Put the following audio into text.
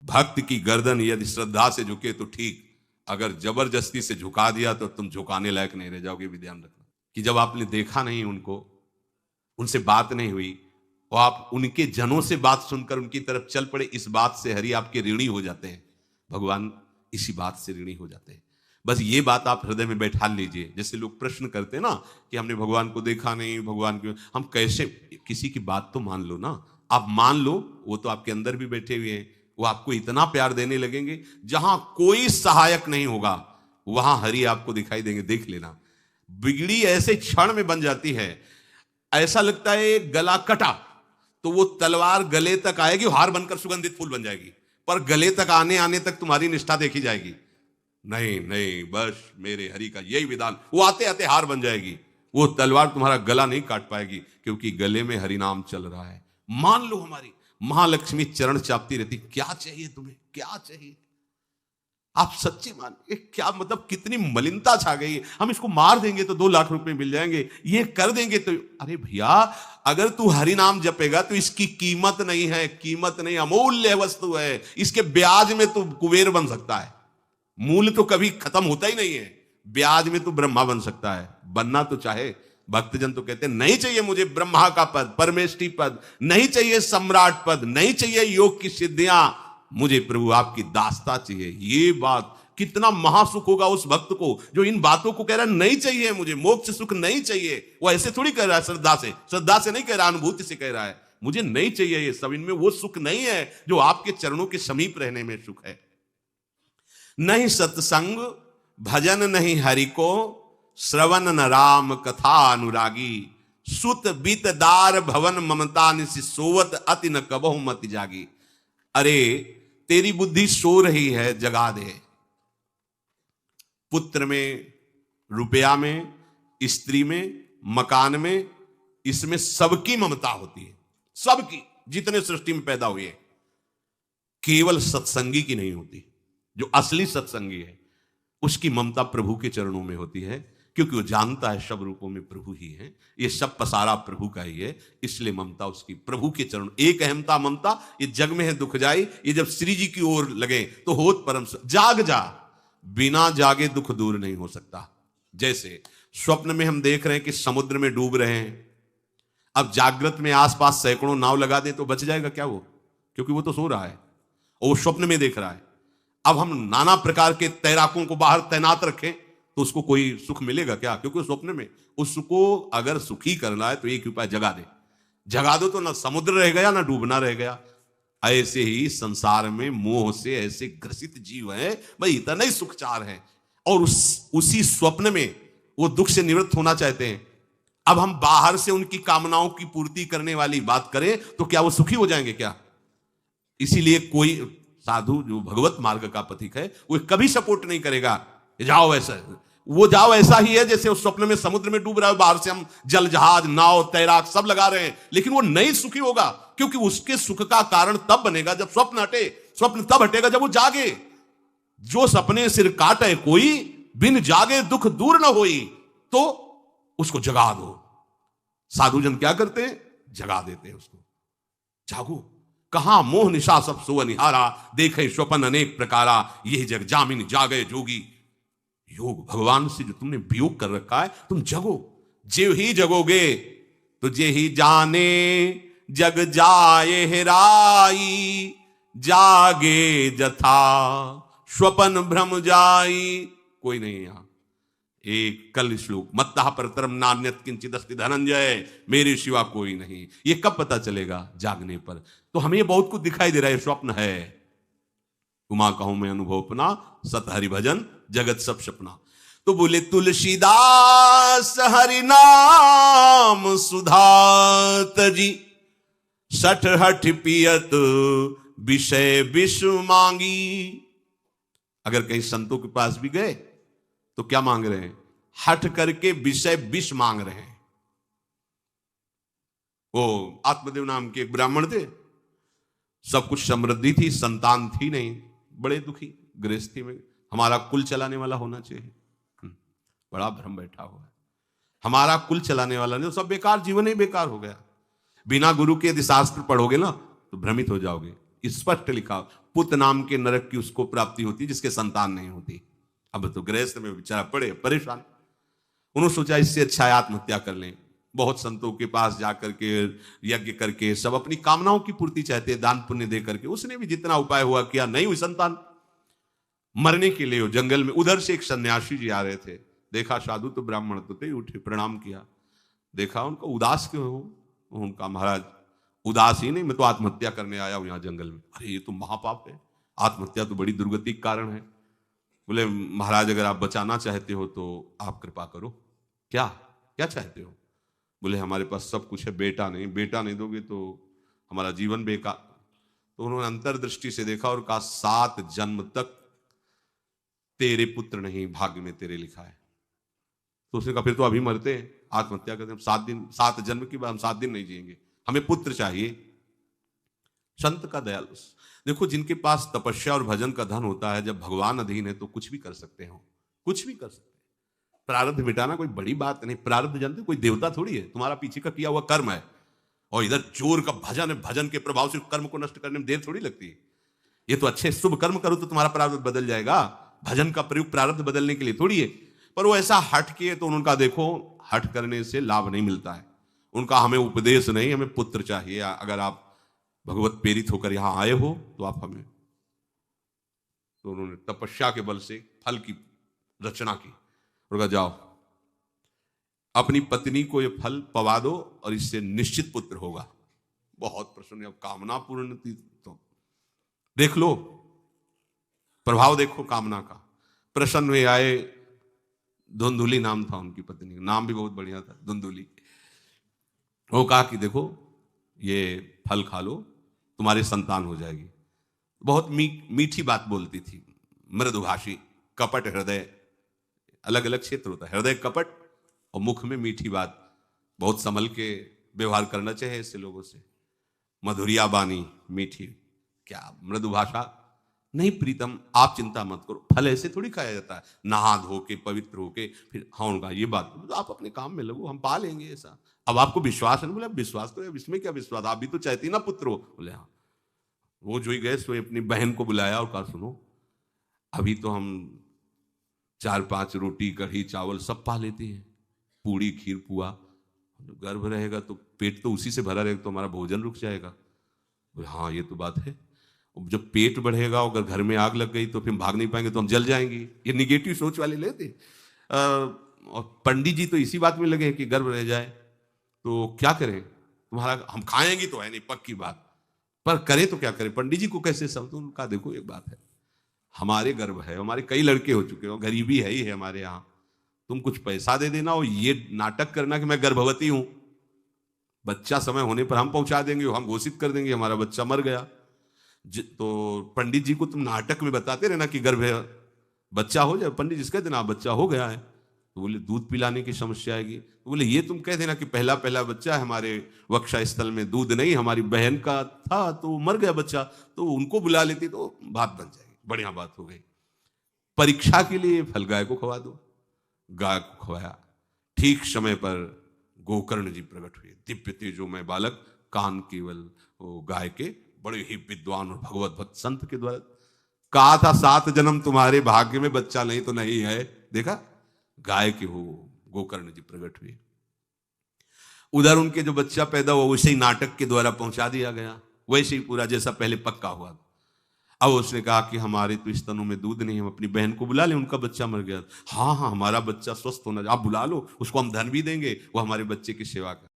भक्त की गर्दन यदि श्रद्धा से झुके तो ठीक, अगर जबरदस्ती से झुका दिया तो तुम झुकाने लायक नहीं रह जाओगे। भी ध्यान रखना कि जब आपने देखा नहीं उनको, उनसे बात नहीं हुई और आप उनके जनों से बात सुनकर उनकी तरफ चल पड़े, इस बात से हरि आपके ऋणी हो जाते हैं, भगवान इसी बात से ऋणी हो जाते हैं। बस ये बात आप हृदय में बैठा लीजिए। जैसे लोग प्रश्न करते हैं ना कि हमने भगवान को देखा नहीं, भगवान को हम कैसे, किसी की बात तो मान लो ना। आप मान लो, वो तो आपके अंदर भी बैठे हुए हैं, वो आपको इतना प्यार देने लगेंगे, जहां कोई सहायक नहीं होगा वहां हरि आपको दिखाई देंगे। देख लेना, बिगड़ी ऐसे क्षण में बन जाती है, ऐसा लगता है गला कटा तो वो तलवार गले तक आएगी, हार बनकर सुगंधित फूल बन जाएगी, पर गले तक आने आने तक तुम्हारी निष्ठा देखी जाएगी। नहीं नहीं, बस मेरे हरि का यही विधान, वो आते आते हार बन जाएगी, वो तलवार तुम्हारा गला नहीं काट पाएगी, क्योंकि गले में हरि नाम चल रहा है। मान लो हमारी महालक्ष्मी चरण चापती रहती, क्या चाहिए तुम्हें, क्या चाहिए, आप सच्ची मान, क्या मतलब कितनी मलिनता छा गई है। हम इसको मार देंगे तो 2 लाख रुपए मिल जाएंगे, ये कर देंगे तो, अरे भैया अगर तू हरि नाम जपेगा तो इसकी कीमत नहीं है, कीमत नहीं, अमूल्य वस्तु है, इसके ब्याज में तू कुबेर बन सकता है। मूल्य तो कभी खत्म होता ही नहीं है, ब्याज में तू ब्रह्मा बन सकता है, बनना तो चाहे। भक्तजन तो कहते हैं नहीं चाहिए मुझे ब्रह्मा का पद, परमेष्ठी पद, नहीं चाहिए सम्राट पद, नहीं चाहिए योग की सिद्धियां, मुझे प्रभु आपकी दास्ता चाहिए। ये बात कितना महासुख होगा उस भक्त को जो इन बातों को कह रहा है, नहीं चाहिए मुझे मोक्ष सुख नहीं चाहिए। वो ऐसे थोड़ी कह रहा है, श्रद्धा से नहीं कह रहा, अनुभूति से कह रहा है, मुझे नहीं चाहिए ये सब, इनमें वो सुख नहीं है जो आपके चरणों के समीप रहने में सुख है। नहीं सत्संग भजन नहीं हरि को, श्रवण न राम कथा अनुरागी, सुत बीत दार भवन ममता निसि सोवत अति न कबहु मति जागी। अरे तेरी बुद्धि सो रही है, जगा दे। पुत्र में, रुपया में, स्त्री में, मकान में, इसमें सबकी ममता होती है, सबकी, जितने सृष्टि में पैदा हुए, केवल सत्संगी की नहीं होती। जो असली सत्संगी है उसकी ममता प्रभु के चरणों में होती है, क्योंकि वो जानता है सब रूपों में प्रभु ही है, ये सब पसारा प्रभु का ही है, इसलिए ममता उसकी प्रभु के चरण। एक अहमता ममता ये जग में है दुख जाई, ये जब श्री जी की ओर लगे तो होत परम। जाग जा, बिना जागे दुख दूर नहीं हो सकता। जैसे स्वप्न में हम देख रहे हैं कि समुद्र में डूब रहे हैं, अब जागृत में आसपास सैकड़ों नाव लगा दे तो बच जाएगा क्या वो, क्योंकि वो तो सो रहा है और वो स्वप्न में देख रहा है। अब हम नाना प्रकार के तैराकों को बाहर तैनात रखें तो उसको कोई सुख मिलेगा क्या, क्योंकि स्वप्न में। उसको अगर सुखी करना है तो एक उपाय, जगा दे, जगा दो तो ना समुद्र रह गया ना डूबना रह गया। ऐसे ही संसार में मोह से ऐसे ग्रसित जीव है, भाई इतना ही सुखचार है, और उसी स्वप्न में वो दुख से निवृत्त होना चाहते हैं। अब हम बाहर से उनकी कामनाओं की पूर्ति करने वाली बात करें तो क्या वो सुखी हो जाएंगे क्या? इसीलिए कोई साधु जो भगवत मार्ग का पथिक है वो कभी सपोर्ट नहीं करेगा जाओ ऐसा, वो जाओ ऐसा ही है जैसे उस स्वप्न में समुद्र में डूब रहा है, बाहर से हम जल जहाज नाव तैराक सब लगा रहे हैं, लेकिन वो नहीं सुखी होगा, क्योंकि उसके सुख का कारण तब बनेगा जब स्वप्न हटे। स्वप्न तब हटेगा जब वो जागे। जो सपने सिर काटे कोई, बिन जागे दुख दूर न होई, तो उसको जगा दो। साधुजन क्या करते हैं, जगा देते हैं उसको। जागो, कहां मोह निशा सब सो निहारा, देखे स्वपन अनेक प्रकारा, यही जग जामिन जागे जोगी। योग भगवान से जो तुमने वियोग कर रखा है, तुम जगो। जे ही जगोगे तो जे ही जाने जग जाए हेराई, जागे जथा स्वपन भ्रम जाई। कोई नहीं यहां। एक कल श्लोक, मत्तः परतरम नान्यत् किंचित् अस्ति धनंजय, मेरे सिवा कोई नहीं। ये कब पता चलेगा? जागने पर। तो हमें ये बहुत कुछ दिखाई दे रहा है, स्वप्न है। उमा कहूं मैं अनुभव अपना, सत हरि भजन जगत सब सपना। तो बोले तुलसीदास हरि नाम सुधा तजी, सठ हठ पियत विषय विष मांगी। अगर कहीं संतों के पास भी गए तो क्या मांग रहे हैं? हठ करके विषय विष मांग रहे हैं। वो आत्मदेव नाम के एक ब्राह्मण थे, सब कुछ समृद्धि थी, संतान थी नहीं, बड़े दुखी गृहस्थी में। हमारा कुल चलाने वाला होना चाहिए, बड़ा भ्रम बैठा हुआ है। हमारा कुल चलाने वाला नहीं, सब बेकार, जीवन ही बेकार हो गया। बिना गुरु के यदि शास्त्र पढ़ोगे ना तो भ्रमित हो जाओगे। स्पष्ट लिखा, पुत नाम के नरक की उसको प्राप्ति होती जिसके संतान नहीं होती। अब तो गृहस्थ में बेचारा पड़े परेशान, उन्होंने सोचा इससे अच्छा है आत्महत्या कर लें। बहुत संतों के पास जाकर के यज्ञ करके सब अपनी कामनाओं की पूर्ति चाहते, दान पुण्य दे करके। उसने भी जितना उपाय हुआ किया, नहीं हुई संतान, मरने के लिए जंगल में। उधर से एक सन्यासी जी आ रहे थे, देखा साधु तो ब्राह्मण तो थे, उठे प्रणाम किया, देखा उनको उदास क्यों हो। उनका महाराज उदास ही नहीं, मैं तो आत्महत्या करने आया हूं यहाँ जंगल में। अरे ये तो महापाप है, आत्महत्या तो बड़ी दुर्गति का कारण है। बोले महाराज अगर आप बचाना चाहते हो तो आप कृपा करो। क्या क्या चाहते हो? बोले हमारे पास सब कुछ है, बेटा नहीं दोगे तो हमारा जीवन बेकार। तो उन्होंने अंतर्दृष्टि से देखा और कहा 7 जन्म तक तेरे पुत्र नहीं भाग्य में तेरे लिखा है। तो उसने कहा फिर तो अभी मरते हैं, आत्महत्या करते हैं, 7 जन्म की बात, हम 7 दिन नहीं जिएंगे, हमें पुत्र चाहिए। संत का दयालु। देखो जिनके पास तपस्या और भजन का धन होता है, जब भगवान अधीन है तो कुछ भी कर सकते हो, कुछ भी कर सकते हैं। प्रारब्ध मिटाना कोई बड़ी बात नहीं। प्रारब्ध जानते, कोई देवता थोड़ी है, तुम्हारा पीछे का किया हुआ कर्म है। और इधर जोर का भजन है, भजन के प्रभाव से कर्म को नष्ट करने में देर थोड़ी लगती है। ये तो अच्छे शुभ कर्म करो तो तुम्हारा प्रारब्ध बदल जाएगा। भजन का प्रयोग प्रारब्ध बदलने के लिए थोड़ी है। पर वो ऐसा हट किए तो उनका देखो, हट करने से लाभ नहीं मिलता है। उनका हमें उपदेश नहीं, हमें पुत्र चाहिए। अगर आप भगवत प्रेरित होकर यहां आए हो तो आप हमें। तो उन्होंने तपस्या के बल से फल की रचना की और कहा जाओ अपनी पत्नी को ये फल पवा दो और इससे निश्चित पुत्र होगा। बहुत प्रसन्न, अब कामना पूर्ण थी तो देख लो, प्रभाव देखो कामना का। प्रसन्न हुए आए, धुंधुली नाम था उनकी पत्नी का, नाम भी बहुत बढ़िया था, धुंधुली। वो कहा कि देखो ये फल खा लो, तुम्हारी संतान हो जाएगी। बहुत मीठी बात बोलती थी, मृदुभाषी, कपट हृदय, अलग अलग क्षेत्र होता है, हृदय कपट और मुख में मीठी बात। बहुत संभल के व्यवहार करना चाहिए ऐसे लोगों से। मधुरिया बानी, मीठी, क्या मृदुभाषा। नहीं प्रीतम, आप चिंता मत करो, फल ऐसे थोड़ी खाया जाता है, नहा धो के पवित्र होके फिर। हाँ उनका ये बात, तो आप अपने काम में लगो, हम पा लेंगे ऐसा। अब आपको विश्वास है? बोले विश्वास तो है, इसमें क्या विश्वास, आप भी तो चाहती ना पुत्र हो। बोले हाँ। वो जो ही गए सो अपनी बहन को बुलाया और कहा सुनो, अभी तो हम 4-5 रोटी कढ़ी चावल सब पा लेते हैं, पूड़ी खीर पुआ। गर्भ रहेगा तो पेट तो उसी से भरा रहेगा, तो हमारा भोजन रुक जाएगा। बोले हाँ ये तो बात है। जब पेट बढ़ेगा, अगर घर में आग लग गई तो फिर भाग नहीं पाएंगे, तो हम जल जाएंगे। ये निगेटिव सोच वाले लेते। और पंडित जी तो इसी बात में लगे कि गर्भ रह जाए तो क्या करें, तुम्हारा हम खाएंगे तो है नहीं, पक्की बात, पर करें तो क्या करें। पंडित जी को कैसे समझो? उनका देखो एक बात है, हमारे गर्भ है, हमारे कई लड़के हो चुके हो, गरीबी है ही है हमारे यहाँ, तुम कुछ पैसा दे देना और ये नाटक करना कि मैं गर्भवती हूं, बच्चा समय होने पर हम पहुंचा देंगे, हम घोषित कर देंगे हमारा बच्चा मर गया। तो पंडित जी को तुम नाटक में बताते रहना कि गर्भ है, बच्चा हो जाए। पंडित जी कह देना बच्चा हो गया है, तो बोले दूध पिलाने की समस्या आएगी। तो बोले ये तुम कह देना कि पहला पहला बच्चा है, हमारे वक्षा स्थल में दूध नहीं, हमारी बहन का था तो मर गया बच्चा, तो उनको बुला लेती तो बात बन जाएगी, बढ़िया बात हो गई। परीक्षा के लिए फल गाय को खवा दो। गाय को खवाया, ठीक समय पर गोकर्ण जी प्रकट हुए, दिव्य तेजोमय बालक, कान केवल वो गाय के, बड़े ही विद्वान और भगवत भक्त संत के द्वारा। कहा था 7 जन्म तुम्हारे भाग्य में, बच्चा नहीं तो नहीं है। देखा, गाय के हो गोकर्ण जी प्रकट हुए। उधर उनके जो बच्चा पैदा हुआ वैसे ही नाटक के द्वारा पहुंचा दिया गया, वैसे ही पूरा जैसा पहले पक्का हुआ। अब उसने कहा कि हमारे तो स्तनों में दूध नहीं, हम अपनी बहन को बुला लें, उनका बच्चा मर गया। हाँ हाँ, हमारा बच्चा स्वस्थ होना, आप बुला लो, उसको हम धन भी देंगे, वो हमारे बच्चे की सेवा कर।